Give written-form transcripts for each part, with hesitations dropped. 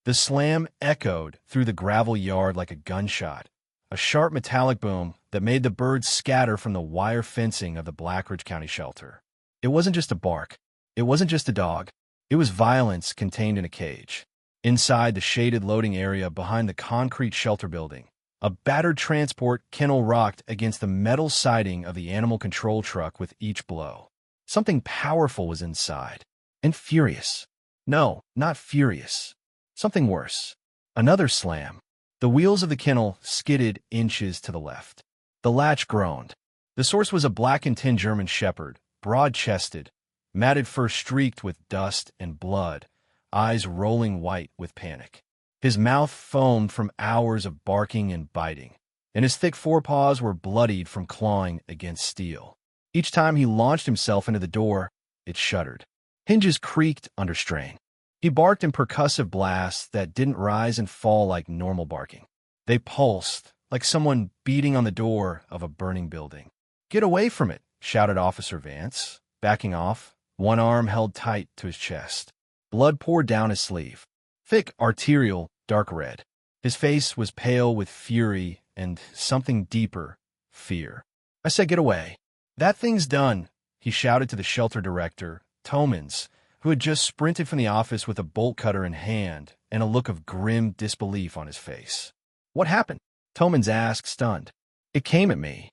The slam echoed through the gravel yard like a gunshot, a sharp metallic boom that made the birds scatter from the wire fencing of the Blackridge County shelter. It wasn't just a bark. It wasn't just a dog. It was violence contained in a cage. Inside the shaded loading area behind the concrete shelter building, a battered transport kennel rocked against the metal siding of the animal control truck with each blow. Something powerful was inside. And furious. No, not furious. Something worse. Another slam. The wheels of the kennel skidded inches to the left. The latch groaned. The source was a black and tan German shepherd, broad-chested, matted fur streaked with dust and blood, eyes rolling white with panic. His mouth foamed from hours of barking and biting, and his thick forepaws were bloodied from clawing against steel. Each time he launched himself into the door, it shuddered. Hinges creaked under strain. He barked in percussive blasts that didn't rise and fall like normal barking. They pulsed, like someone beating on the door of a burning building. "Get away from it," shouted Officer Vance, backing off, one arm held tight to his chest. Blood poured down his sleeve. Thick, arterial, dark red. His face was pale with fury and something deeper, fear. "I said get away." "That thing's done," he shouted to the shelter director, Tomans, who had just sprinted from the office with a bolt cutter in hand and a look of grim disbelief on his face. "What happened?" Tomans asked, stunned. "It came at me."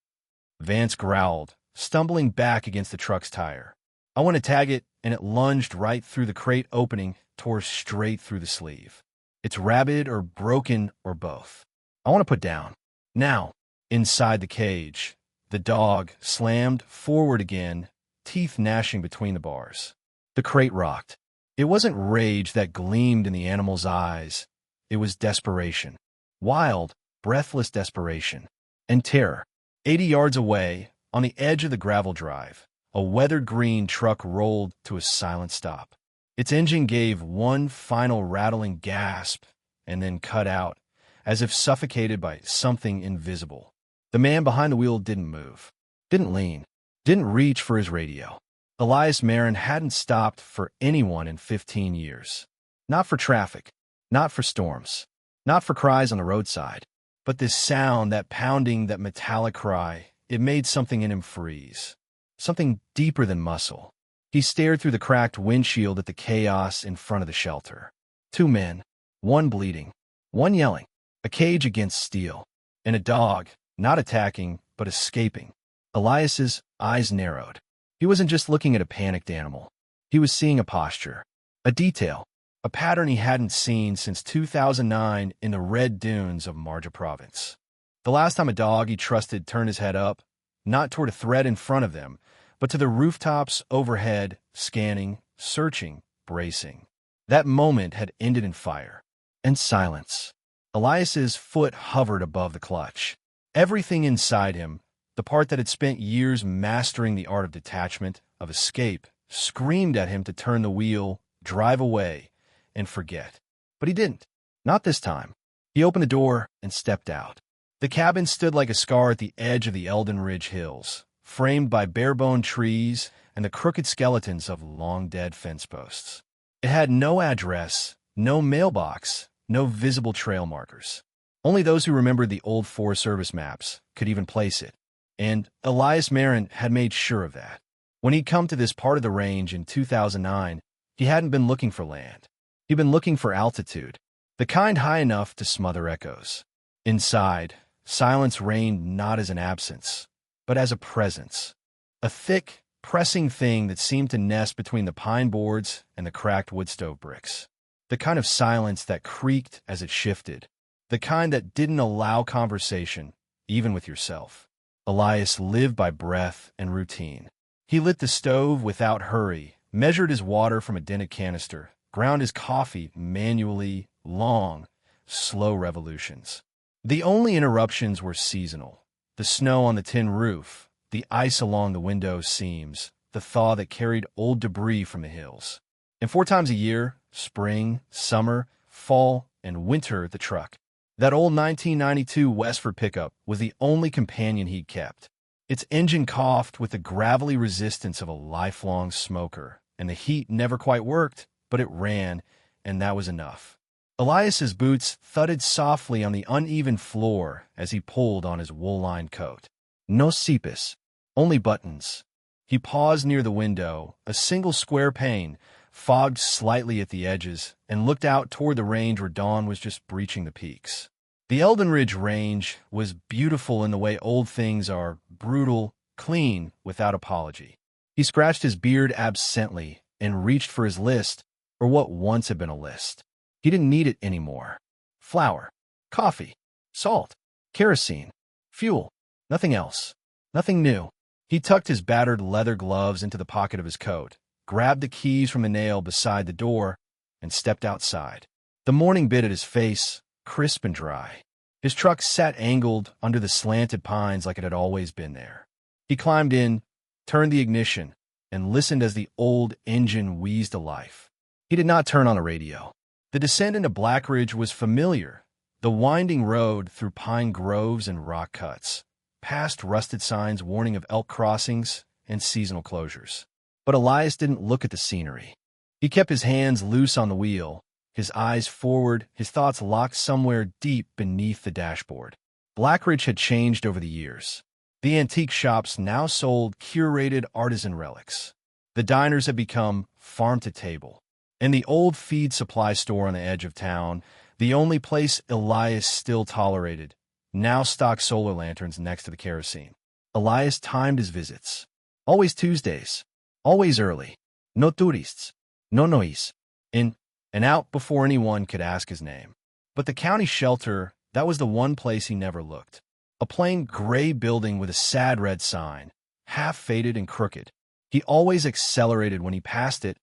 Vance growled, stumbling back against the truck's tire. "I want to tag it," and it lunged right through the crate opening, tore straight through the sleeve. "It's rabid or broken or both. I want to put down." Now, inside the cage, the dog slammed forward again, teeth gnashing between the bars. The crate rocked. It wasn't rage that gleamed in the animal's eyes. It was desperation. Wild, breathless desperation. And terror. 80 yards away, on the edge of the gravel drive, a weathered green truck rolled to a silent stop. Its engine gave one final rattling gasp and then cut out, as if suffocated by something invisible. The man behind the wheel didn't move, didn't lean, didn't reach for his radio. Elias Marin hadn't stopped for anyone in 15 years. Not for traffic, not for storms, not for cries on the roadside. But this sound, that pounding, that metallic cry, it made something in him freeze. Something deeper than muscle. He stared through the cracked windshield at the chaos in front of the shelter. Two men, one bleeding, one yelling, a cage against steel, and a dog, not attacking, but escaping. Elias's eyes narrowed. He wasn't just looking at a panicked animal. He was seeing a posture, a detail, a pattern he hadn't seen since 2009 in the red dunes of Marja Province. The last time a dog he trusted turned his head up, not toward a threat in front of them, but to the rooftops overhead, scanning, searching, bracing. That moment had ended in fire and silence. Elias's foot hovered above the clutch. Everything inside him, the part that had spent years mastering the art of detachment, of escape, screamed at him to turn the wheel, drive away, and forget. But he didn't. Not this time. He opened the door and stepped out. The cabin stood like a scar at the edge of the Eldon Ridge Hills, framed by bare-boned trees and the crooked skeletons of long-dead fence posts. It had no address, no mailbox, no visible trail markers. Only those who remembered the old Forest Service maps could even place it. And Elias Marin had made sure of that. When he'd come to this part of the range in 2009, he hadn't been looking for land. He'd been looking for altitude, the kind high enough to smother echoes. Inside, silence reigned not as an absence, but as a presence. A thick, pressing thing that seemed to nest between the pine boards and the cracked wood stove bricks. The kind of silence that creaked as it shifted. The kind that didn't allow conversation, even with yourself. Elias lived by breath and routine. He lit the stove without hurry, measured his water from a dented canister, ground his coffee manually, long, slow revolutions. The only interruptions were seasonal. The snow on the tin roof, the ice along the window seams, the thaw that carried old debris from the hills. And 4 times a year, spring, summer, fall, and winter, the truck. That old 1992 Westford pickup was the only companion he'd kept. Its engine coughed with the gravelly resistance of a lifelong smoker, and the heat never quite worked, but it ran, and that was enough. Elias's boots thudded softly on the uneven floor as he pulled on his wool-lined coat. No cipis, only buttons. He paused near the window, a single square pane, fogged slightly at the edges, and looked out toward the range where dawn was just breaching the peaks. The Eldenridge Range was beautiful in the way old things are, brutal, clean, without apology. He scratched his beard absently and reached for his list, or what once had been a list. He didn't need it anymore. Flour, coffee, salt, kerosene, fuel, nothing else, nothing new. He tucked his battered leather gloves into the pocket of his coat, grabbed the keys from the nail beside the door, and stepped outside. The morning bit at his face, crisp and dry. His truck sat angled under the slanted pines like it had always been there. He climbed in, turned the ignition, and listened as the old engine wheezed to life. He did not turn on a radio. The descent into Blackridge was familiar, the winding road through pine groves and rock cuts, past rusted signs warning of elk crossings and seasonal closures. But Elias didn't look at the scenery. He kept his hands loose on the wheel, his eyes forward, his thoughts locked somewhere deep beneath the dashboard. Blackridge had changed over the years. The antique shops now sold curated artisan relics. The diners had become farm-to-table. And the old feed supply store on the edge of town, the only place Elias still tolerated, now stocked solar lanterns next to the kerosene. Elias timed his visits. Always Tuesdays. Always early. No tourists. No noise. In and out before anyone could ask his name. But the county shelter, that was the one place he never looked. A plain gray building with a sad red sign, half faded and crooked. He always accelerated when he passed it,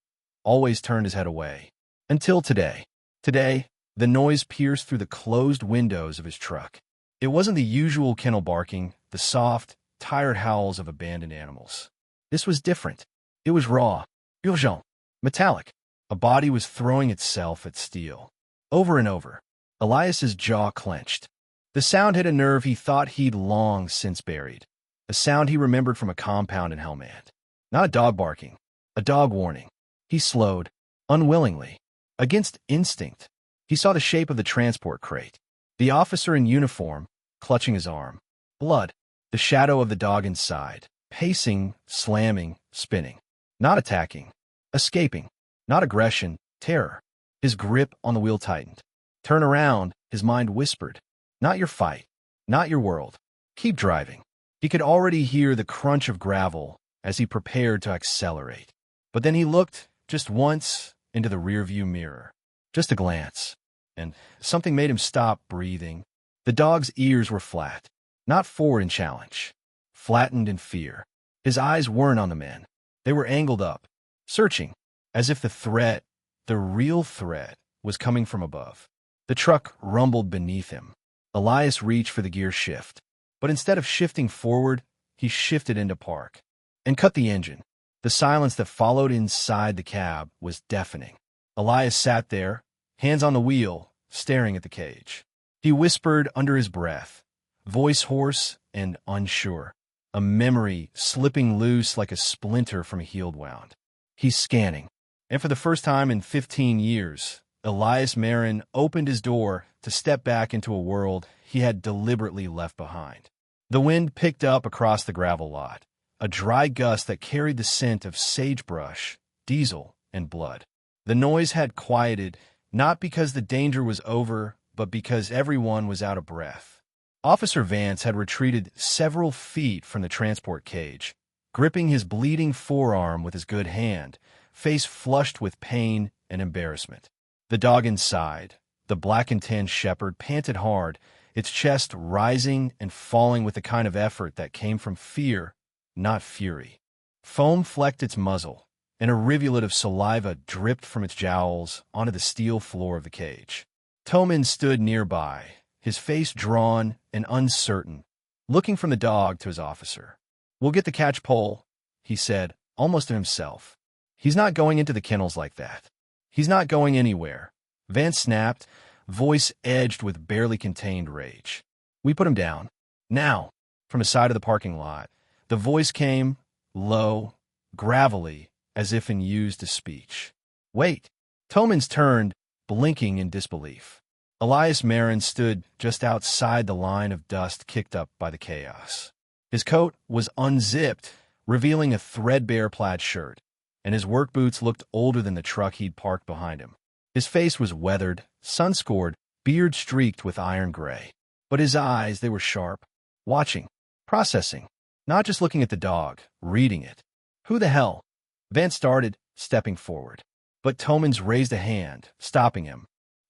always turned his head away. Until today. Today, the noise pierced through the closed windows of his truck. It wasn't the usual kennel barking, the soft, tired howls of abandoned animals. This was different. It was raw, urgent, metallic. A body was throwing itself at steel. Over and over. Elias's jaw clenched. The sound hit a nerve he thought he'd long since buried. A sound he remembered from a compound in Helmand. Not a dog barking. A dog warning. He slowed, unwillingly. Against instinct. He saw the shape of the transport crate. The officer in uniform, clutching his arm. Blood. The shadow of the dog inside. Pacing, slamming, spinning. Not attacking. Escaping. Not aggression, terror. His grip on the wheel tightened. Turn around, his mind whispered. Not your fight. Not your world. Keep driving. He could already hear the crunch of gravel as he prepared to accelerate. But then he looked, just once, into the rearview mirror. Just a glance. And something made him stop breathing. The dog's ears were flat. Not forward in challenge. Flattened in fear. His eyes weren't on the men. They were angled up. Searching. As if the threat, the real threat, was coming from above. The truck rumbled beneath him. Elias reached for the gear shift. But instead of shifting forward, he shifted into park. And cut the engine. The silence that followed inside the cab was deafening. Elias sat there, hands on the wheel, staring at the cage. He whispered under his breath, voice hoarse and unsure, a memory slipping loose like a splinter from a healed wound. He's scanning. And for the first time in 15 years, Elias Marin opened his door to step back into a world he had deliberately left behind. The wind picked up across the gravel lot, a dry gust that carried the scent of sagebrush, diesel, and blood. The noise had quieted, not because the danger was over, but because everyone was out of breath. Officer Vance had retreated several feet from the transport cage, gripping his bleeding forearm with his good hand, face flushed with pain and embarrassment. The dog inside, the black and tan shepherd, panted hard, its chest rising and falling with the kind of effort that came from fear, not fury. Foam flecked its muzzle, and a rivulet of saliva dripped from its jowls onto the steel floor of the cage. Toman stood nearby, his face drawn and uncertain, looking from the dog to his officer. "We'll get the catch pole," he said, almost to himself. "He's not going into the kennels like that. He's not going anywhere." Vance snapped, voice edged with barely contained rage. "We put him down. Now." From the side of the parking lot, the voice came, low, gravelly, as if in used to speech. "Wait." Tomans turned, blinking in disbelief. Elias Marin stood just outside the line of dust kicked up by the chaos. His coat was unzipped, revealing a threadbare plaid shirt, and his work boots looked older than the truck he'd parked behind him. His face was weathered, sun-scored, beard streaked with iron gray. But his eyes, they were sharp, watching, processing, not just looking at the dog, reading it. Who the hell? Vance started, stepping forward. But Tomans raised a hand, stopping him.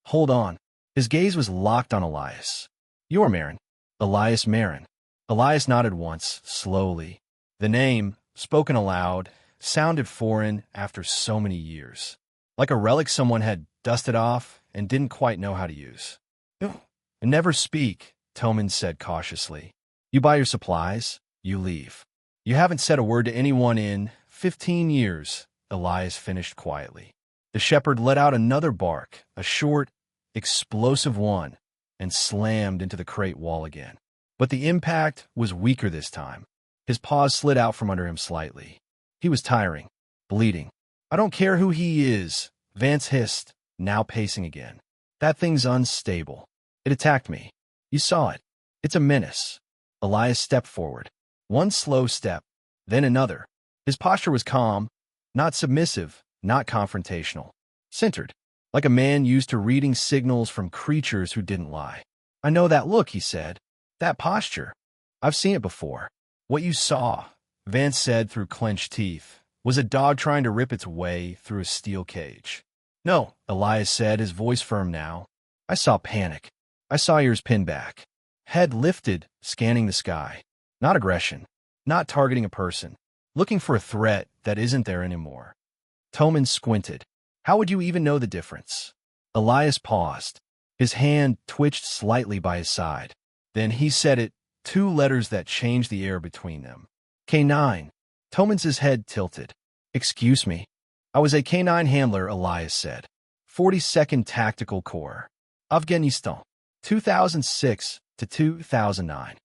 Hold on. His gaze was locked on Elias. You're Marin. Elias Marin. Elias nodded once, slowly. The name, spoken aloud, sounded foreign after so many years. Like a relic someone had dusted off and didn't quite know how to use. Never speak, Tomans said cautiously. You buy your supplies, you leave. You haven't said a word to anyone in 15 years, Elias finished quietly. The shepherd let out another bark, a short, explosive one, and slammed into the crate wall again. But the impact was weaker this time. His paws slid out from under him slightly. He was tiring, bleeding. I don't care who he is, Vance hissed, now pacing again. That thing's unstable. It attacked me. You saw it. It's a menace. Elias stepped forward. One slow step, then another. His posture was calm, not submissive, not confrontational. Centered, like a man used to reading signals from creatures who didn't lie. I know that look, he said. That posture. I've seen it before. What you saw, Vance said through clenched teeth, was a dog trying to rip its way through a steel cage. No, Elias said, his voice firm now. I saw panic. I saw ears pinned back. Head lifted, scanning the sky. Not aggression. Not targeting a person. Looking for a threat that isn't there anymore. Tomans squinted. How would you even know the difference? Elias paused. His hand twitched slightly by his side. Then he said it, 2 letters that changed the air between them. K9. Tomans's head tilted. Excuse me. I was a K9 handler, Elias said. 42nd Tactical Corps. Afghanistan. 2006 to 2009.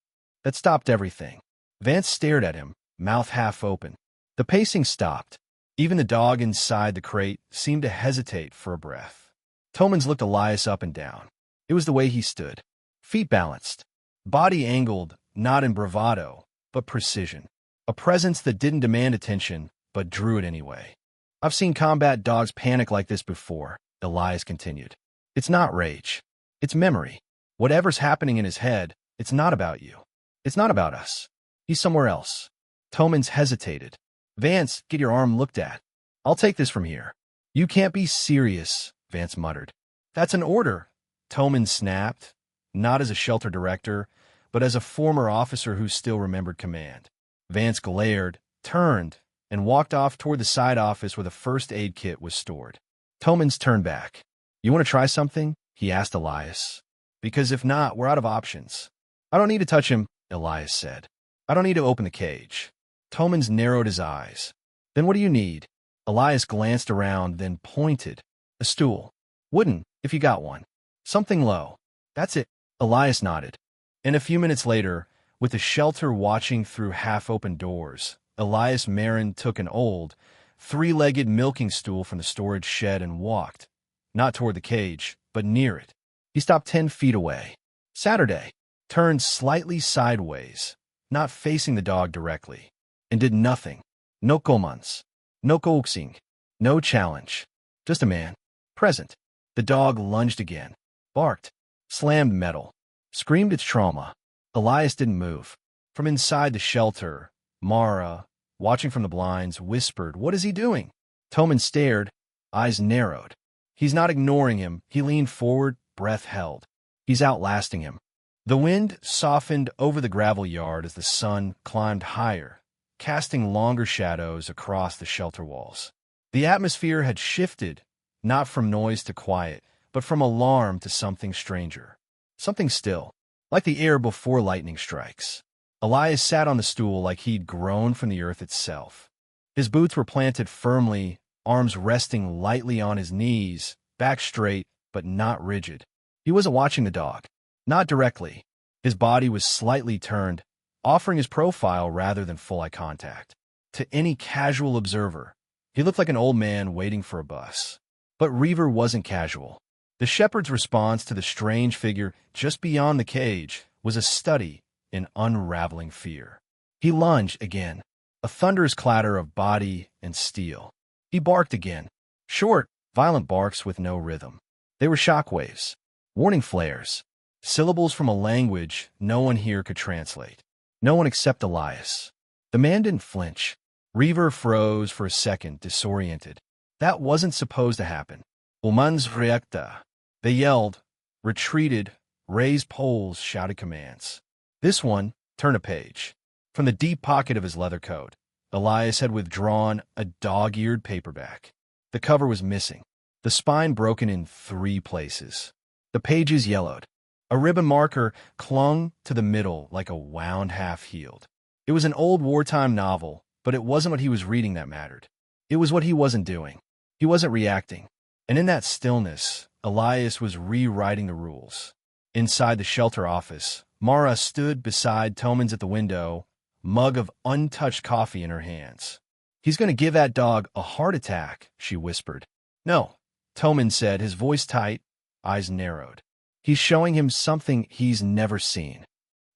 That stopped everything. Vance stared at him, mouth half open. The pacing stopped. Even the dog inside the crate seemed to hesitate for a breath. Tomans looked Elias up and down. It was the way he stood. Feet balanced. Body angled, not in bravado, but precision. A presence that didn't demand attention, but drew it anyway. I've seen combat dogs panic like this before, Elias continued. It's not rage. It's memory. Whatever's happening in his head, it's not about you. It's not about us. He's somewhere else. Tomans hesitated. Vance, get your arm looked at. I'll take this from here. You can't be serious, Vance muttered. That's an order, Tomans snapped, not as a shelter director, but as a former officer who still remembered command. Vance glared, turned, and walked off toward the side office where the first aid kit was stored. Tomans turned back. You want to try something? He asked Elias. Because if not, we're out of options. I don't need to touch him, Elias said. I don't need to open the cage. Tomans narrowed his eyes. Then what do you need? Elias glanced around, then pointed. A stool. Wooden, if you got one. Something low. That's it. Elias nodded. And a few minutes later, with the shelter watching through half-open doors, Elias Marin took an old, 3-legged milking stool from the storage shed and walked, not toward the cage, but near it. He stopped 10 feet away. Saturday. Turned slightly sideways, not facing the dog directly, and did nothing. No commands. No coaxing. No challenge. Just a man. Present. The dog lunged again. Barked. Slammed metal. Screamed its trauma. Elias didn't move. From inside the shelter, Mara, watching from the blinds, whispered, "What is he doing?" Tomans stared, eyes narrowed. He's not ignoring him. He leaned forward, breath held. He's outlasting him. The wind softened over the gravel yard as the sun climbed higher, casting longer shadows across the shelter walls. The atmosphere had shifted, not from noise to quiet, but from alarm to something stranger. Something still, like the air before lightning strikes. Elias sat on the stool like he'd grown from the earth itself. His boots were planted firmly, arms resting lightly on his knees, back straight, but not rigid. He wasn't watching the dog. Not directly. His body was slightly turned, offering his profile rather than full eye contact. To any casual observer, he looked like an old man waiting for a bus. But Reaver wasn't casual. The shepherd's response to the strange figure just beyond the cage was a study in unraveling fear. He lunged again, a thunderous clatter of body and steel. He barked again, short, violent barks with no rhythm. They were shockwaves, warning flares, syllables from a language no one here could translate. No one except Elias. The man didn't flinch. Reaver froze for a second, disoriented. That wasn't supposed to happen. Umans reacta. They yelled, retreated, raised poles, shouted commands. This one turned a page. From the deep pocket of his leather coat, Elias had withdrawn a dog-eared paperback. The cover was missing, the spine broken in 3 places. The pages yellowed. A ribbon marker clung to the middle like a wound half-healed. It was an old wartime novel, but it wasn't what he was reading that mattered. It was what he wasn't doing. He wasn't reacting. And in that stillness, Elias was rewriting the rules. Inside the shelter office, Mara stood beside Tomans at the window, mug of untouched coffee in her hands. "He's going to give that dog a heart attack," she whispered. "No," Toman said, his voice tight, eyes narrowed. "He's showing him something he's never seen."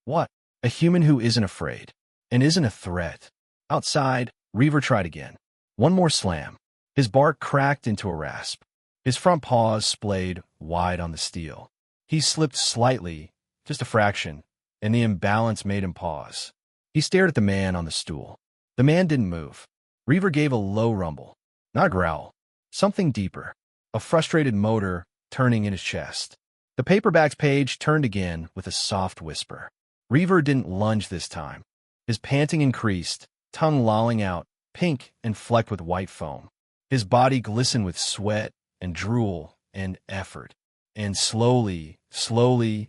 "What?" "A human who isn't afraid, and isn't a threat." Outside, Reaver tried again. One more slam. His bark cracked into a rasp. His front paws splayed wide on the steel. He slipped slightly, just a fraction, and the imbalance made him pause. He stared at the man on the stool. The man didn't move. Reaver gave a low rumble. Not a growl. Something deeper. A frustrated motor turning in his chest. The paperback's page turned again with a soft whisper. Reaver didn't lunge this time. His panting increased, tongue lolling out, pink and flecked with white foam. His body glistened with sweat and drool and effort. And slowly,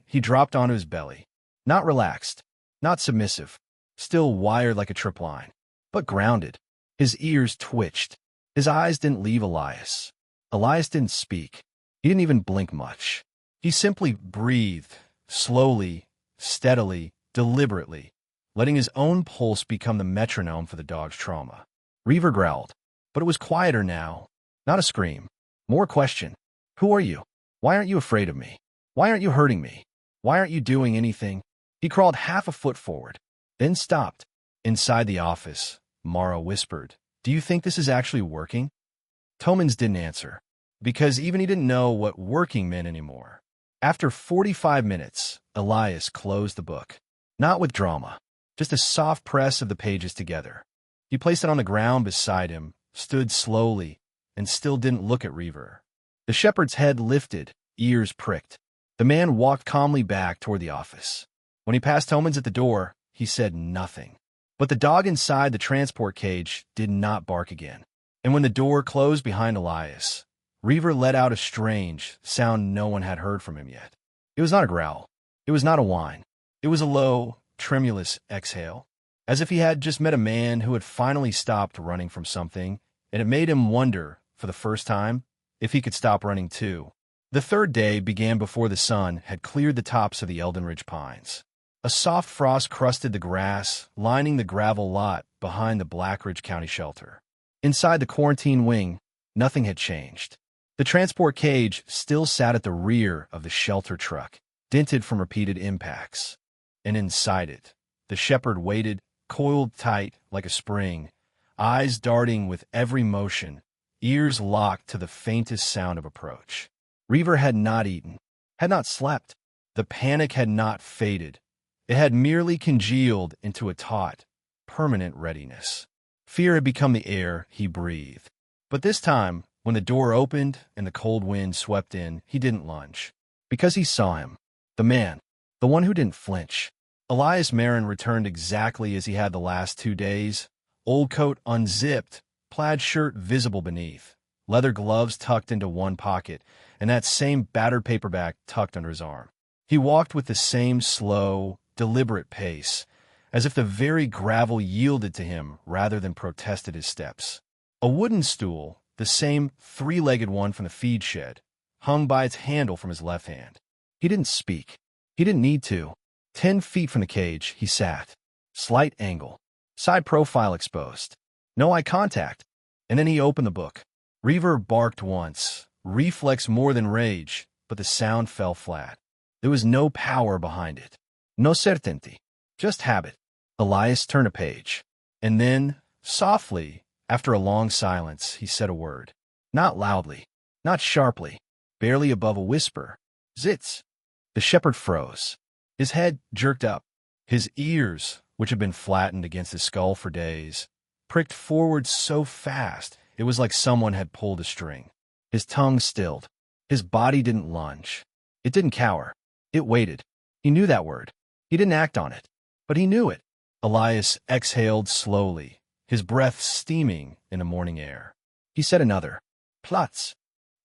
he dropped onto his belly. Not relaxed, not submissive, still wired like a tripline, but grounded. His ears twitched. His eyes didn't leave Elias. Elias didn't speak. He didn't even blink much. He simply breathed, slowly, steadily, deliberately, letting his own pulse become the metronome for the dog's trauma. Reaver growled, but it was quieter now. Not a scream. More question. "Who are you? Why aren't you afraid of me? Why aren't you hurting me? Why aren't you doing anything?" He crawled half a foot forward, then stopped. Inside the office, Mara whispered, "Do you think this is actually working?" Tomans didn't answer, because even he didn't know what working meant anymore. After 45 minutes, Elias closed the book. Not with drama, just a soft press of the pages together. He placed it on the ground beside him, stood slowly, and still didn't look at Reaver. The shepherd's head lifted, ears pricked. The man walked calmly back toward the office. When he passed Tomans at the door, he said nothing. But the dog inside the transport cage did not bark again. And when the door closed behind Elias, Reaver let out a strange sound no one had heard from him yet. It was not a growl. It was not a whine. It was a low, tremulous exhale, as if he had just met a man who had finally stopped running from something, and it made him wonder, for the first time, if he could stop running too. The third day began before the sun had cleared the tops of the Eldenridge pines. A soft frost crusted the grass, lining the gravel lot behind the Blackridge County shelter. Inside the quarantine wing, nothing had changed. The transport cage still sat at the rear of the shelter truck, dented from repeated impacts. And inside it, the shepherd waited, coiled tight like a spring, eyes darting with every motion, ears locked to the faintest sound of approach. Reaver had not eaten, had not slept. The panic had not faded. It had merely congealed into a taut, permanent readiness. Fear had become the air he breathed. But this time, when the door opened and the cold wind swept in, he didn't lunge. Because he saw him. The man. The one who didn't flinch. Elias Marin returned exactly as he had the last 2 days. Old coat unzipped, plaid shirt visible beneath, leather gloves tucked into one pocket, and that same battered paperback tucked under his arm. He walked with the same slow, deliberate pace, as if the very gravel yielded to him rather than protested his steps. A wooden stool, the same 3-legged one from the feed shed, hung by its handle from his left hand. He didn't speak. He didn't need to. 10 feet from the cage, he sat. Slight angle. Side profile exposed. No eye contact. And then he opened the book. Reaver barked once, reflex more than rage, but the sound fell flat. There was no power behind it. No certainty. Just habit. Elias turned a page. And then, softly, after a long silence, he said a word. Not loudly. Not sharply. Barely above a whisper. Zits. The shepherd froze. His head jerked up. His ears, which had been flattened against his skull for days, pricked forward so fast it was like someone had pulled a string. His tongue stilled. His body didn't lunge. It didn't cower. It waited. He knew that word. He didn't act on it, but he knew it. Elias exhaled slowly, his breath steaming in the morning air. He said another. Platz.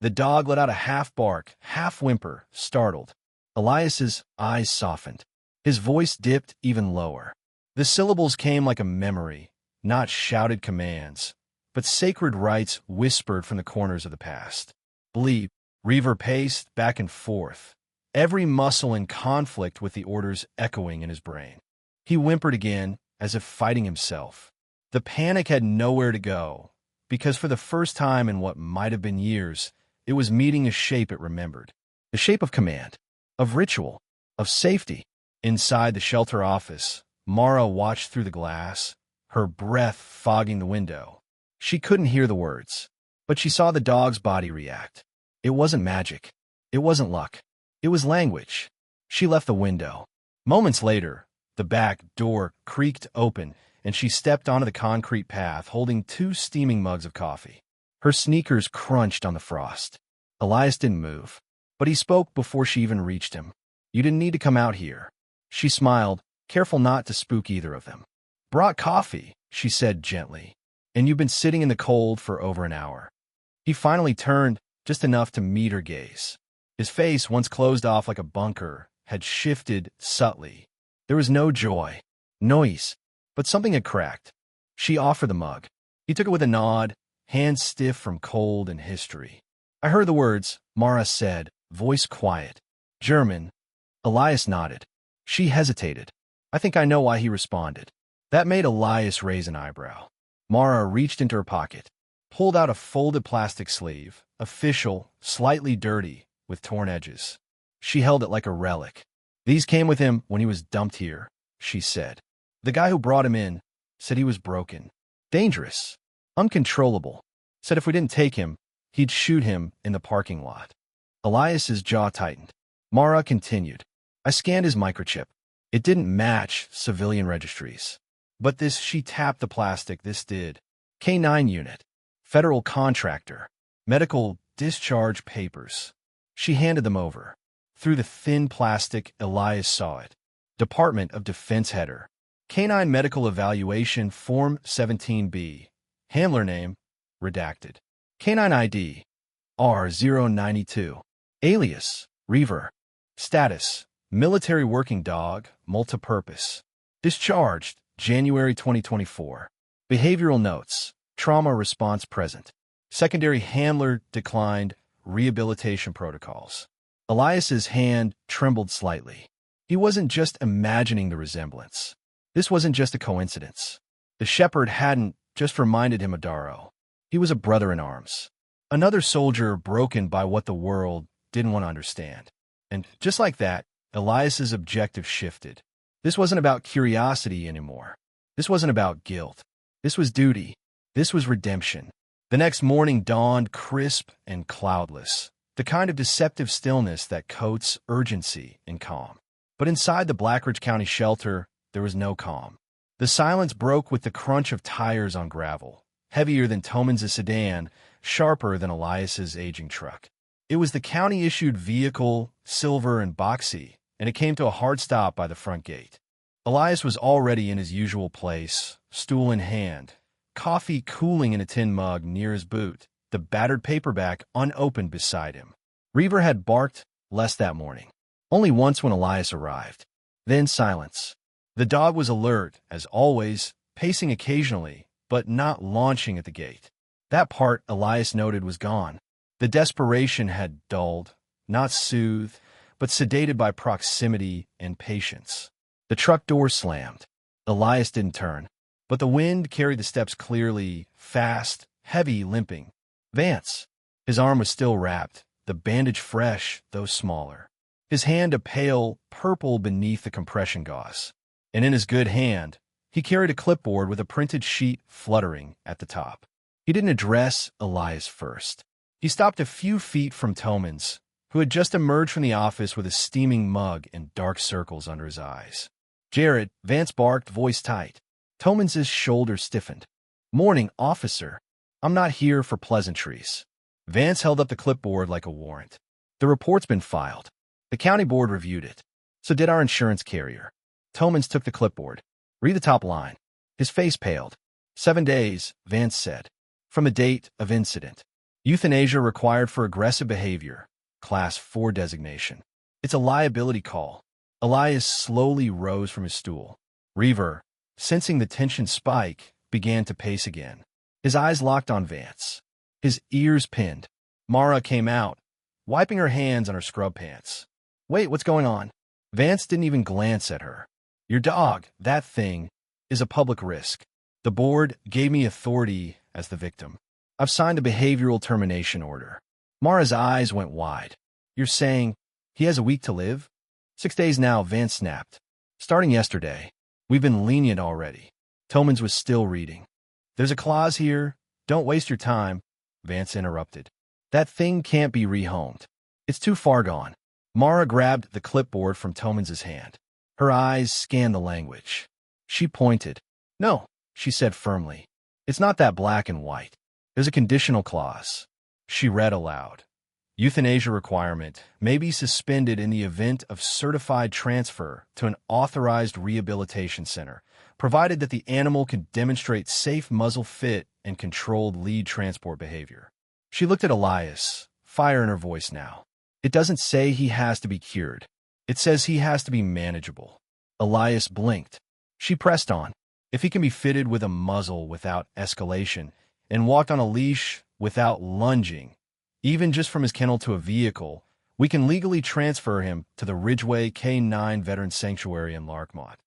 The dog let out a half bark, half whimper, startled. Elias's eyes softened. His voice dipped even lower. The syllables came like a memory, not shouted commands, but sacred rites whispered from the corners of the past. Bleep. Reaver paced back and forth, every muscle in conflict with the orders echoing in his brain. He whimpered again, as if fighting himself. The panic had nowhere to go, because for the first time in what might have been years, it was meeting a shape it remembered. The shape of command, of ritual, of safety. Inside the shelter office, Mara watched through the glass, her breath fogging the window. She couldn't hear the words, but she saw the dog's body react. It wasn't magic. It wasn't luck. It was language. She left the window. Moments later, the back door creaked open, and she stepped onto the concrete path holding 2 steaming mugs of coffee. Her sneakers crunched on the frost. Elias didn't move, but he spoke before she even reached him. You didn't need to come out here. She smiled, careful not to spook either of them. Brought coffee, she said gently, and you've been sitting in the cold for over an hour. He finally turned, just enough to meet her gaze. His face, once closed off like a bunker, had shifted subtly. There was no joy, noise, but something had cracked. She offered the mug. He took it with a nod, hands stiff from cold and history. I heard the words, Mara said, voice quiet. German. Elias nodded. She hesitated. I think I know why he responded. That made Elias raise an eyebrow. Mara reached into her pocket, pulled out a folded plastic sleeve, official, slightly dirty, with torn edges. She held it like a relic. These came with him when he was dumped here, she said. The guy who brought him in said he was broken, dangerous, uncontrollable, said if we didn't take him, he'd shoot him in the parking lot. Elias's jaw tightened. Mara continued. I scanned his microchip. It didn't match civilian registries. But this, she tapped the plastic, this did. K9 unit. Federal contractor. Medical discharge papers. She handed them over. Through the thin plastic, Elias saw it. Department of Defense header. K9 Medical Evaluation Form 17B. Handler name, redacted. K9 ID, R092. Alias, Reaver. Status, military working dog, multipurpose. Discharged, January 2024. Behavioral notes, trauma response present. Secondary handler declined, rehabilitation protocols. Elias's hand trembled slightly. He wasn't just imagining the resemblance. This wasn't just a coincidence. The shepherd hadn't just reminded him of Darrow. He was a brother in arms. Another soldier broken by what the world didn't want to understand. And just like that, Elias's objective shifted. This wasn't about curiosity anymore. This wasn't about guilt. This was duty. This was redemption. The next morning dawned crisp and cloudless, the kind of deceptive stillness that coats urgency and calm. But inside the Blackridge County shelter, there was no calm. The silence broke with the crunch of tires on gravel, heavier than Toman's sedan, sharper than Elias's aging truck. It was the county-issued vehicle, silver and boxy, and it came to a hard stop by the front gate. Elias was already in his usual place, stool in hand, coffee cooling in a tin mug near his boot, the battered paperback unopened beside him. Reaver had barked less that morning, only once when Elias arrived. Then silence. The dog was alert, as always, pacing occasionally, but not launching at the gate. That part, Elias noted, was gone. The desperation had dulled, not soothed, but sedated by proximity and patience. The truck door slammed. Elias didn't turn, but the wind carried the steps clearly, fast, heavy, limping. Vance. His arm was still wrapped, the bandage fresh, though smaller. His hand a pale purple beneath the compression gauze. And in his good hand, he carried a clipboard with a printed sheet fluttering at the top. He didn't address Elias first. He stopped a few feet from Tomans, who had just emerged from the office with a steaming mug and dark circles under his eyes. "Jared," Vance barked, voice tight. Tomans's shoulders stiffened. "Morning, officer. I'm not here for pleasantries." Vance held up the clipboard like a warrant. "The report's been filed. The county board reviewed it. So did our insurance carrier." Tomans took the clipboard. "Read the top line." His face paled. 7 days, Vance said. From the date of incident. Euthanasia required for aggressive behavior. Class 4 designation. It's a liability call. Elias slowly rose from his stool. Reaver, sensing the tension spike, began to pace again. His eyes locked on Vance. His ears pinned. Mara came out, wiping her hands on her scrub pants. "Wait, what's going on?" Vance didn't even glance at her. "Your dog, that thing, is a public risk. The board gave me authority as the victim. I've signed a behavioral termination order." Mara's eyes went wide. "You're saying he has a week to live?" 6 days now, Vance snapped. "Starting yesterday. We've been lenient already." Tomans was still reading. "There's a clause here. Don't waste your time," Vance interrupted. "That thing can't be rehomed. It's too far gone." Mara grabbed the clipboard from Tomans's hand. Her eyes scanned the language. She pointed. "No," she said firmly. "It's not that black and white. There's a conditional clause." She read aloud. "Euthanasia requirement may be suspended in the event of certified transfer to an authorized rehabilitation center, provided that the animal can demonstrate safe muzzle fit and controlled lead transport behavior." She looked at Elias, fire in her voice now. "It doesn't say he has to be cured. It says he has to be manageable." Elias blinked. She pressed on. "If he can be fitted with a muzzle without escalation and walked on a leash without lunging, even just from his kennel to a vehicle, we can legally transfer him to the Ridgeway K9 Veterans Sanctuary in Larchmont."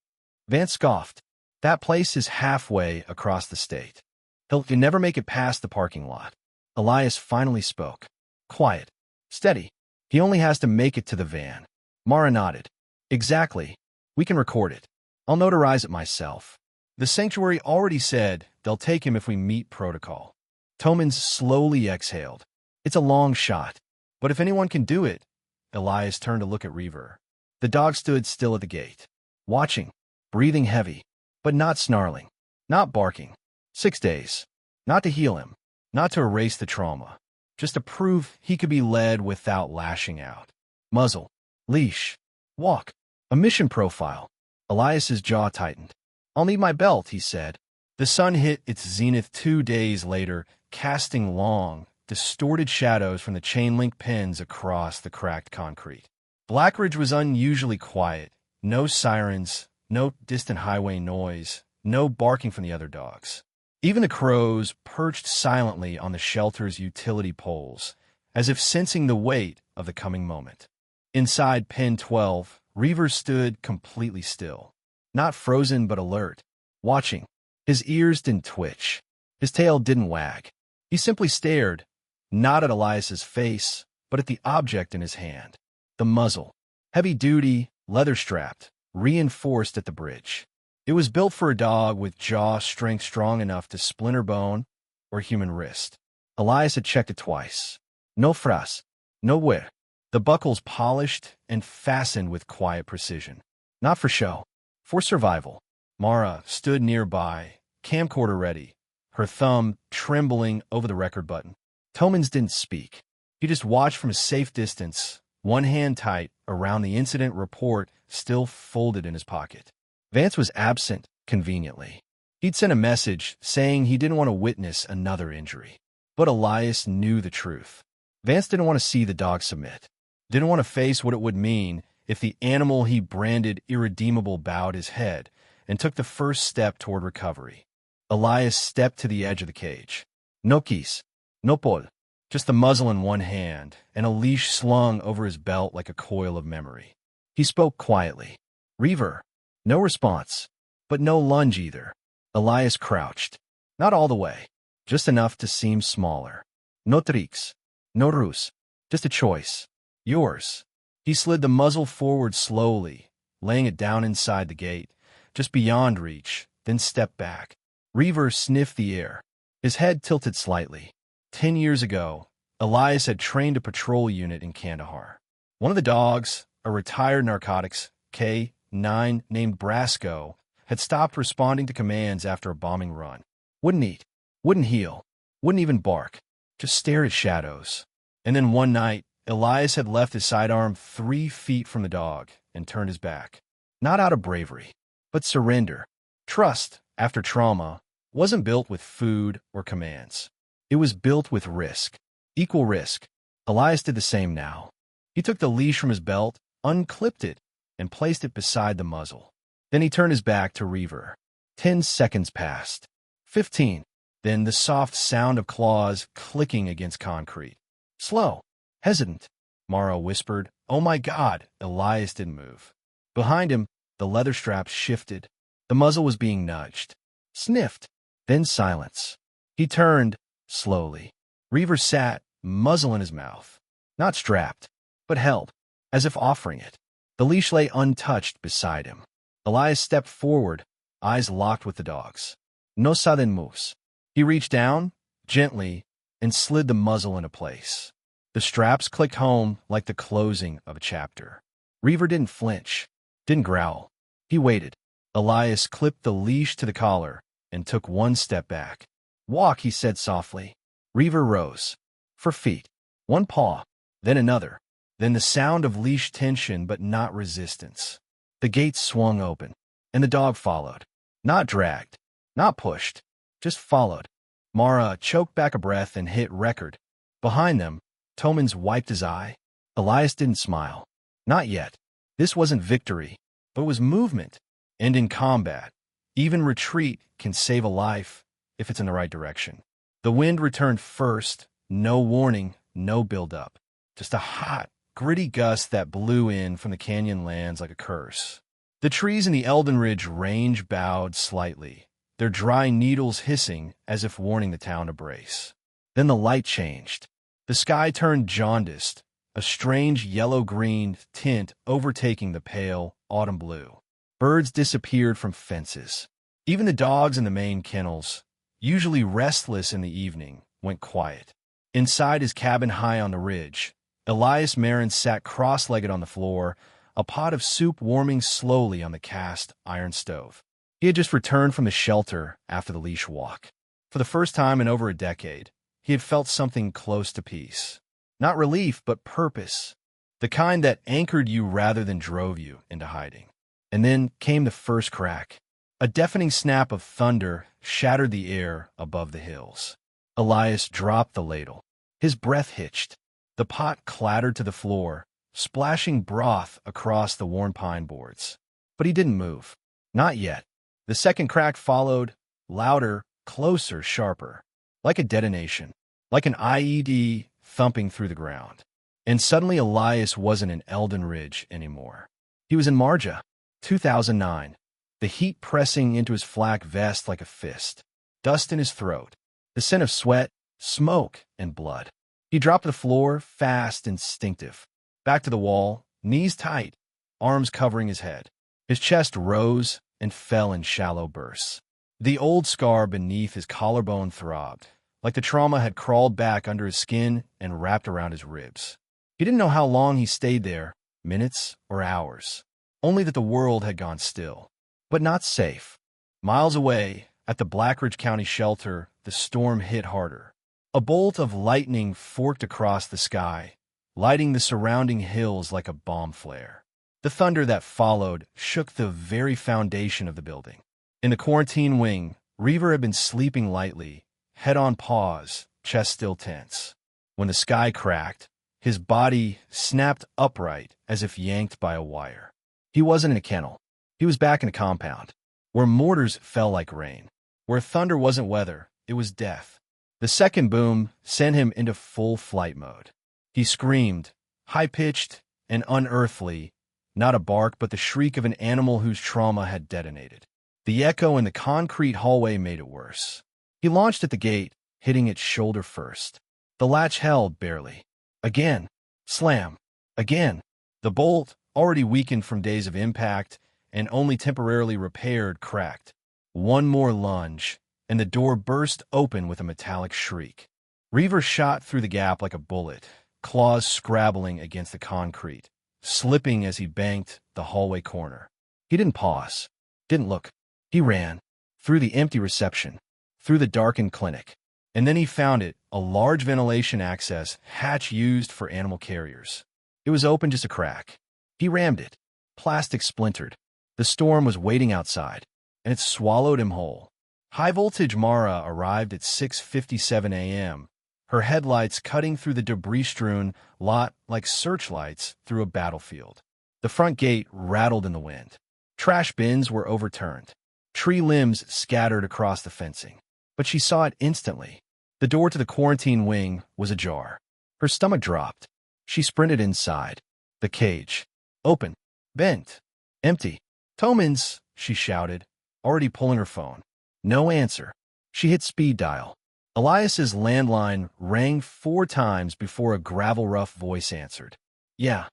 Vance scoffed. "That place is halfway across the state. He'll never make it past the parking lot." Elias finally spoke. Quiet. Steady. "He only has to make it to the van." Mara nodded. "Exactly. We can record it. I'll notarize it myself. The sanctuary already said they'll take him if we meet protocol." Tomans slowly exhaled. "It's a long shot, but if anyone can do it." Elias turned to look at Reaver. The dog stood still at the gate, watching, breathing heavy, but not snarling, not barking. 6 days. Not to heal him, not to erase the trauma, just to prove he could be led without lashing out. Muzzle, leash, walk, a mission profile. Elias's jaw tightened. "I'll need my belt," he said. The sun hit its zenith 2 days later, casting long, distorted shadows from the chain-link pins across the cracked concrete. Blackridge was unusually quiet. No sirens, no distant highway noise, no barking from the other dogs. Even the crows perched silently on the shelter's utility poles, as if sensing the weight of the coming moment. Inside Pen 12, Reaver stood completely still. Not frozen but alert, watching. His ears didn't twitch. His tail didn't wag. He simply stared, not at Elias's face, but at the object in his hand. The muzzle. Heavy-duty, leather-strapped, reinforced at the bridge. It was built for a dog with jaw strength strong enough to splinter bone or human wrist. Elias had checked it twice. No fras. No wear. The buckles polished and fastened with quiet precision. Not for show. For survival. Mara stood nearby, camcorder ready, her thumb trembling over the record button. Tomans didn't speak. He just watched from a safe distance, one hand tight around the incident report still folded in his pocket. Vance was absent, conveniently. He'd sent a message saying he didn't want to witness another injury. But Elias knew the truth. Vance didn't want to see the dog submit. Didn't want to face what it would mean if the animal he branded irredeemable bowed his head and took the first step toward recovery. Elias stepped to the edge of the cage. No keys. No pole. Just the muzzle in one hand and a leash slung over his belt like a coil of memory. He spoke quietly. "Reaver." No response, but no lunge either. Elias crouched. Not all the way, just enough to seem smaller. No tricks. No ruse. Just a choice. Yours. He slid the muzzle forward slowly, laying it down inside the gate, just beyond reach, then stepped back. Reaver sniffed the air. His head tilted slightly. 10 years ago, Elias had trained a patrol unit in Kandahar. One of the dogs, a retired narcotics K-9 named Brasco, had stopped responding to commands after a bombing run. Wouldn't eat, wouldn't heal, wouldn't even bark, just stared at shadows. And then one night, Elias had left his sidearm 3 feet from the dog and turned his back. Not out of bravery, but surrender. Trust, after trauma, wasn't built with food or commands. It was built with risk. Equal risk. Elias did the same now. He took the leash from his belt, unclipped it, and placed it beside the muzzle. Then he turned his back to Reaver. 10 seconds passed. 15. Then the soft sound of claws clicking against concrete. Slow. Hesitant. Mara whispered, "Oh my God!" Elias didn't move. Behind him, the leather straps shifted. The muzzle was being nudged. Sniffed. Then silence. He turned, slowly. Reaver sat, muzzle in his mouth. Not strapped, but held, as if offering it. The leash lay untouched beside him. Elias stepped forward, eyes locked with the dog's. No saben moves. He reached down, gently, and slid the muzzle into place. The straps clicked home like the closing of a chapter. Reaver didn't flinch, didn't growl. He waited. Elias clipped the leash to the collar and took one step back. "Walk," he said softly. Reaver rose. For feet. One paw, then another. Then the sound of leash tension but not resistance. The gate swung open, and the dog followed. Not dragged, not pushed, just followed. Mara choked back a breath and hit record. Behind them, Tomans wiped his eye. Elias didn't smile. Not yet. This wasn't victory, but it was movement. And in combat, even retreat can save a life if it's in the right direction. The wind returned first, no warning, no build-up. Just a hot, gritty gust that blew in from the canyon lands like a curse. The trees in the Eldon Ridge range bowed slightly, their dry needles hissing as if warning the town to brace. Then the light changed. The sky turned jaundiced, a strange yellow-green tint overtaking the pale autumn blue. Birds disappeared from fences. Even the dogs in the main kennels, usually restless in the evening, went quiet. Inside his cabin high on the ridge, Elias Marin sat cross-legged on the floor, a pot of soup warming slowly on the cast iron stove. He had just returned from the shelter after the leash walk. For the first time in over a decade, he had felt something close to peace. Not relief, but purpose. The kind that anchored you rather than drove you into hiding. And then came the first crack. A deafening snap of thunder shattered the air above the hills. Elias dropped the ladle. His breath hitched. The pot clattered to the floor, splashing broth across the worn pine boards. But he didn't move. Not yet. The second crack followed, louder, closer, sharper. Like a detonation. Like an IED thumping through the ground. And suddenly Elias wasn't in Eldon Ridge anymore. He was in Marja, 2009. The heat pressing into his flak vest like a fist. Dust in his throat. The scent of sweat, smoke, and blood. He dropped to the floor, fast, instinctive. Back to the wall, knees tight, arms covering his head. His chest rose and fell in shallow bursts. The old scar beneath his collarbone throbbed, like the trauma had crawled back under his skin and wrapped around his ribs. He didn't know how long he stayed there, minutes or hours. Only that the world had gone still. But not safe. Miles away, at the Blackridge County shelter, the storm hit harder. A bolt of lightning forked across the sky, lighting the surrounding hills like a bomb flare. The thunder that followed shook the very foundation of the building. In the quarantine wing, Reaver had been sleeping lightly, head on paws, chest still tense. When the sky cracked, his body snapped upright as if yanked by a wire. He wasn't in a kennel. He was back in a compound, where mortars fell like rain, where thunder wasn't weather, it was death. The second boom sent him into full flight mode. He screamed, high-pitched and unearthly, not a bark but the shriek of an animal whose trauma had detonated. The echo in the concrete hallway made it worse. He launched at the gate, hitting its shoulder first. The latch held barely. Again, Slam. Again. The bolt, already weakened from days of impact and only temporarily repaired, cracked. One more lunge, and the door burst open with a metallic shriek. Reaver shot through the gap like a bullet, claws scrabbling against the concrete, slipping as he banked the hallway corner. He didn't pause, didn't look. He ran, through the empty reception, through the darkened clinic. And then he found it, a large ventilation access hatch used for animal carriers. It was open just a crack. He rammed it. Plastic splintered. The storm was waiting outside, and it swallowed him whole. High-voltage Mara arrived at 6:57 a.m., her headlights cutting through the debris-strewn lot like searchlights through a battlefield. The front gate rattled in the wind. Trash bins were overturned. Tree limbs scattered across the fencing. But she saw it instantly. The door to the quarantine wing was ajar. Her stomach dropped. She sprinted inside. The cage. Open. Bent. Empty. "Tomans," she shouted, already pulling her phone. No answer. She hit speed dial. Elias's landline rang 4 times before a gravel-rough voice answered. "Yeah.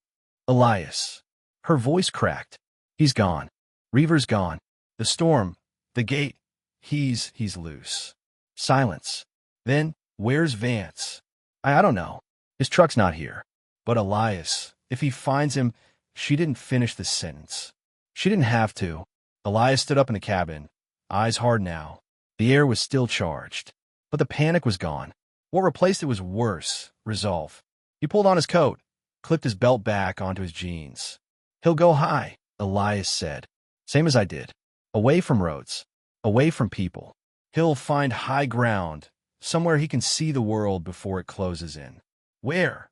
Elias." Her voice cracked. "He's gone. Reaver's gone. The storm. The gate. He's loose." Silence. Then, "Where's Vance?" I don't know. His truck's not here." "But Elias, if he finds him—" She didn't finish the sentence. She didn't have to. Elias stood up in the cabin, eyes hard now. The air was still charged. But the panic was gone. What replaced it was worse, resolve. He pulled on his coat, clipped his belt back onto his jeans. "He'll go high," Elias said. "Same as I did. Away from roads. Away from people. He'll find high ground, somewhere he can see the world before it closes in." "Where?"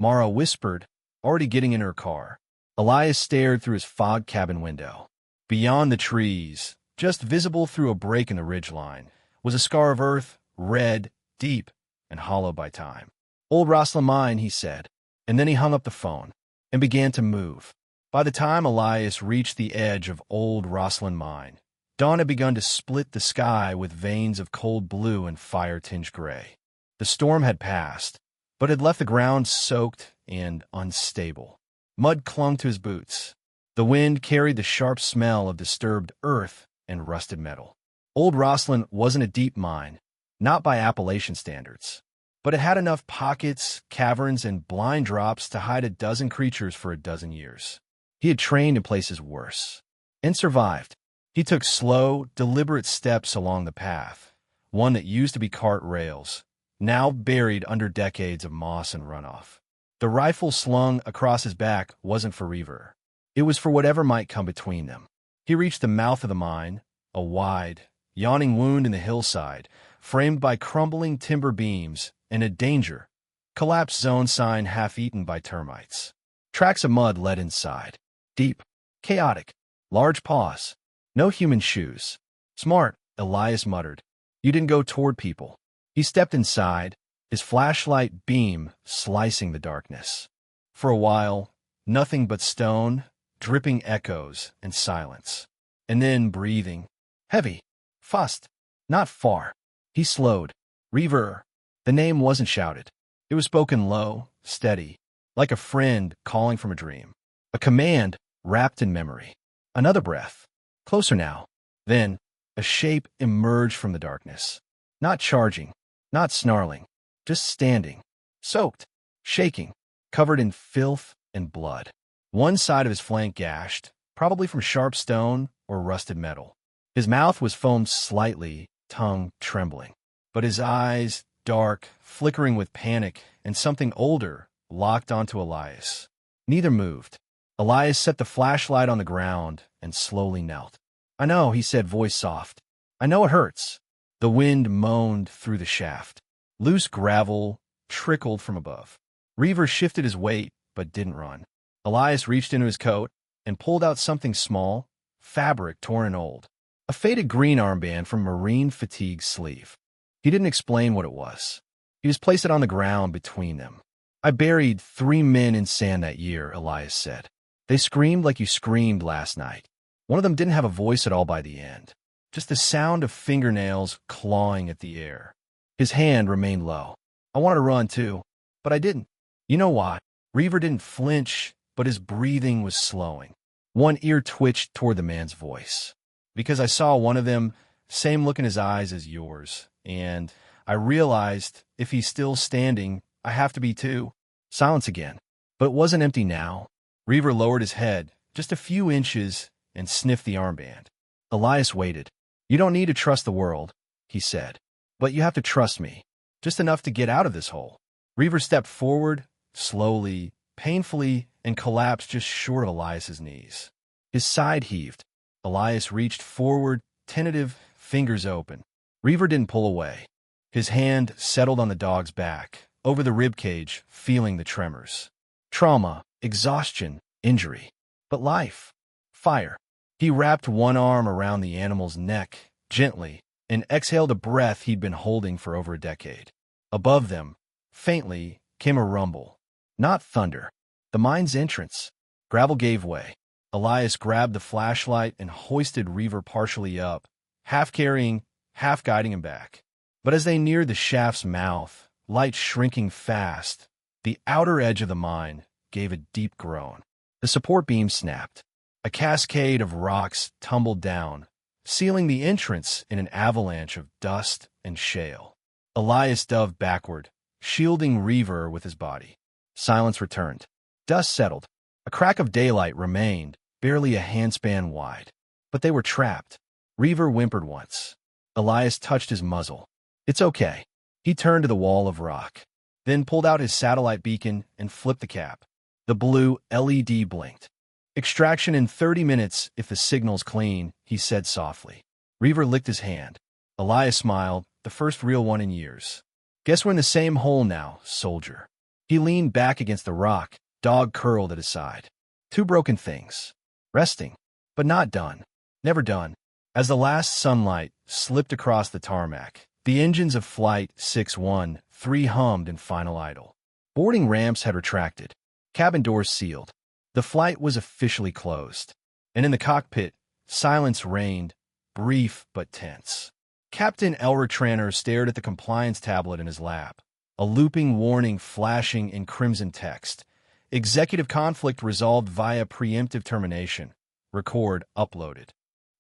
Mara whispered, already getting in her car. Elias stared through his fog cabin window. Beyond the trees, just visible through a break in the ridgeline, was a scar of earth, red, deep, and hollow by time. "Old Rosslyn Mine," he said, and then he hung up the phone and began to move. By the time Elias reached the edge of Old Rosslyn Mine, dawn had begun to split the sky with veins of cold blue and fire-tinged gray. The storm had passed, but had left the ground soaked and unstable. Mud clung to his boots. The wind carried the sharp smell of disturbed earth and rusted metal. Old Rosslyn wasn't a deep mine, not by Appalachian standards, but it had enough pockets, caverns, and blind drops to hide a dozen creatures for a dozen years. He had trained in places worse, and survived. He took slow, deliberate steps along the path, one that used to be cart rails, now buried under decades of moss and runoff. The rifle slung across his back wasn't for Reaver. It was for whatever might come between them. He reached the mouth of the mine, a wide, yawning wound in the hillside, framed by crumbling timber beams and a danger, collapse zone sign half-eaten by termites. Tracks of mud led inside. Deep, chaotic, large paws. No human shoes. "Smart," Elias muttered. "You didn't go toward people." He stepped inside, his flashlight beam slicing the darkness. For a while, nothing but stone, dripping echoes, and silence. And then breathing. Heavy. Fussed. Not far. He slowed. "Reaver." The name wasn't shouted. It was spoken low, steady, like a friend calling from a dream. A command wrapped in memory. Another breath. Closer now. Then, a shape emerged from the darkness. Not charging, not snarling, just standing, soaked, shaking, covered in filth and blood. One side of his flank gashed, probably from sharp stone or rusted metal. His mouth was foamed slightly, tongue trembling. But his eyes, dark, flickering with panic and something older, locked onto Elias. Neither moved. Elias set the flashlight on the ground and slowly knelt. "I know," he said, voice soft. "I know it hurts." The wind moaned through the shaft. Loose gravel trickled from above. Reaver shifted his weight, but didn't run. Elias reached into his coat and pulled out something small, fabric torn and old. A faded green armband from marine fatigue sleeve. He didn't explain what it was. He just placed it on the ground between them. "I buried 3 men in sand that year," Elias said. "They screamed like you screamed last night. One of them didn't have a voice at all by the end. Just the sound of fingernails clawing at the air." His hand remained low. "I wanted to run too, but I didn't. You know why?" Reaver didn't flinch, but his breathing was slowing. One ear twitched toward the man's voice. Because I saw one of them, same look in his eyes as yours, and I realized if he's still standing, I have to be too. Silence again. But it wasn't empty now. Reaver lowered his head just a few inches and sniffed the armband. Elias waited. You don't need to trust the world, he said. But you have to trust me. Just enough to get out of this hole. Reaver stepped forward, slowly, painfully, and collapsed just short of Elias's knees. His side heaved. Elias reached forward, tentative, fingers open. Reaver didn't pull away. His hand settled on the dog's back, over the ribcage, feeling the tremors. Trauma, exhaustion, injury. But life. Fire. He wrapped one arm around the animal's neck, gently, and exhaled a breath he'd been holding for over a decade. Above them, faintly, came a rumble. Not thunder. The mine's entrance. Gravel gave way. Elias grabbed the flashlight and hoisted Reaver partially up, half carrying, half guiding him back. But as they neared the shaft's mouth, light shrinking fast, the outer edge of the mine gave a deep groan. The support beam snapped. A cascade of rocks tumbled down, sealing the entrance in an avalanche of dust and shale. Elias dove backward, shielding Reaver with his body. Silence returned. Dust settled. A crack of daylight remained, barely a handspan wide. But they were trapped. Reaver whimpered once. Elias touched his muzzle. It's okay. He turned to the wall of rock, then pulled out his satellite beacon and flipped the cap. The blue LED blinked. Extraction in 30 minutes if the signal's clean, he said softly. Reaver licked his hand. Elias smiled, the first real one in years. Guess we're in the same hole now, soldier. He leaned back against the rock, dog curled at his side. Two broken things. Resting, but not done. Never done. As the last sunlight slipped across the tarmac, the engines of Flight 613 hummed in final idle. Boarding ramps had retracted. Cabin doors sealed. The flight was officially closed. And in the cockpit, silence reigned, brief but tense. Captain Elric Tranter stared at the compliance tablet in his lap, a looping warning flashing in crimson text. Executive conflict resolved via preemptive termination. Record uploaded.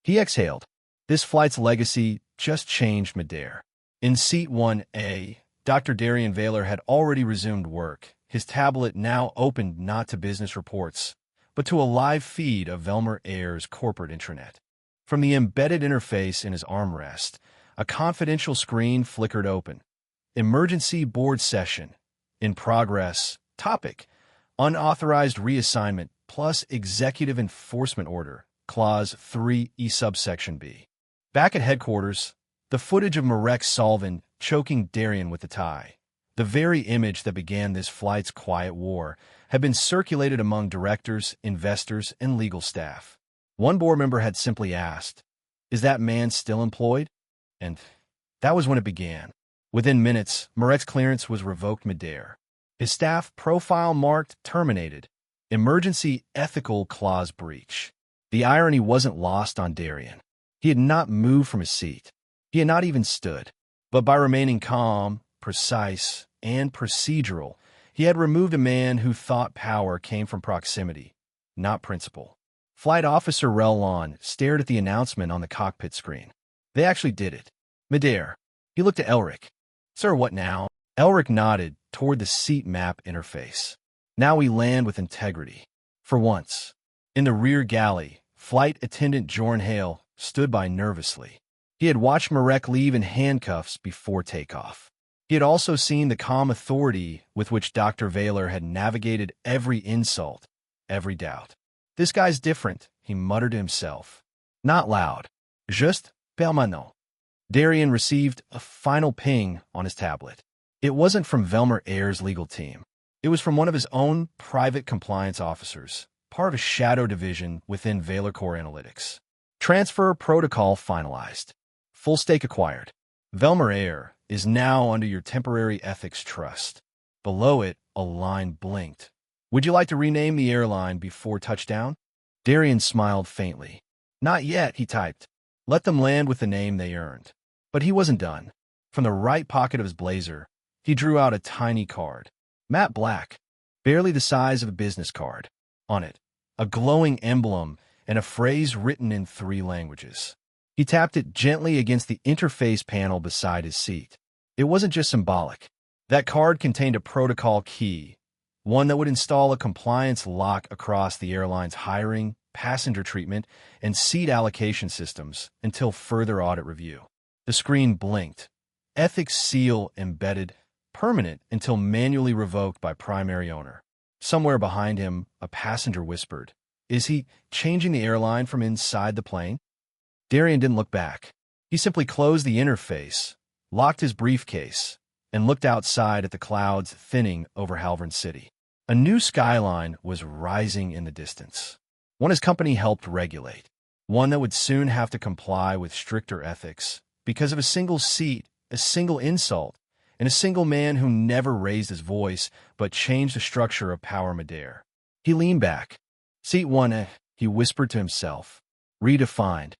He exhaled. This flight's legacy just changed midair. In Seat 1A, Dr. Darian Vaylor had already resumed work, his tablet now opened not to business reports, but to a live feed of Velmer Air's corporate intranet. From the embedded interface in his armrest, a confidential screen flickered open. Emergency board session. In progress. Topic. Unauthorized reassignment plus executive enforcement order. Clause 3E subsection B. Back at headquarters, the footage of Marek Salvin choking Darian with the tie, the very image that began this flight's quiet war, had been circulated among directors, investors, and legal staff. One board member had simply asked, "Is that man still employed?" And that was when it began. Within minutes, Marek's clearance was revoked midair. His staff profile marked terminated. Emergency ethical clause breach. The irony wasn't lost on Darian. He had not moved from his seat. He had not even stood. But by remaining calm, precise, and procedural, he had removed a man who thought power came from proximity, not principle. Flight Officer Relon stared at the announcement on the cockpit screen. They actually did it. Midair. He looked at Elric. "Sir, what now?" Elric nodded toward the seat map interface. "Now we land with integrity." For once. In the rear galley, flight attendant Jorn Hale stood by nervously. He had watched Marek leave in handcuffs before takeoff. He had also seen the calm authority with which Dr. Vaylor had navigated every insult, every doubt. "This guy's different," he muttered to himself. Not loud. Just permanent. Darian received a final ping on his tablet. It wasn't from Velmer Air's legal team. It was from one of his own private compliance officers, part of a shadow division within Vaylor Core Analytics. Transfer protocol finalized. Full stake acquired. Velmer Air is now under your temporary ethics trust. Below it, a line blinked. "Would you like to rename the airline before touchdown?" Darian smiled faintly. "Not yet," he typed. "Let them land with the name they earned." But he wasn't done. From the right pocket of his blazer, he drew out a tiny card. "Matt Black." barely the size of a business card. On it, a glowing emblem and a phrase written in 3 languages. He tapped it gently against the interface panel beside his seat. It wasn't just symbolic. That card contained a protocol key, one that would install a compliance lock across the airline's hiring, passenger treatment, and seat allocation systems until further audit review. The screen blinked. Ethics seal embedded, permanent until manually revoked by primary owner. Somewhere behind him, a passenger whispered, "Is he changing the airline from inside the plane?" Darian didn't look back. He simply closed the interface, locked his briefcase, and looked outside at the clouds thinning over Halvern City. A new skyline was rising in the distance, one his company helped regulate, one that would soon have to comply with stricter ethics because of a single seat, a single insult, and a single man who never raised his voice but changed the structure of Power Midair. He leaned back. "Seat 1, he whispered to himself. "Redefined.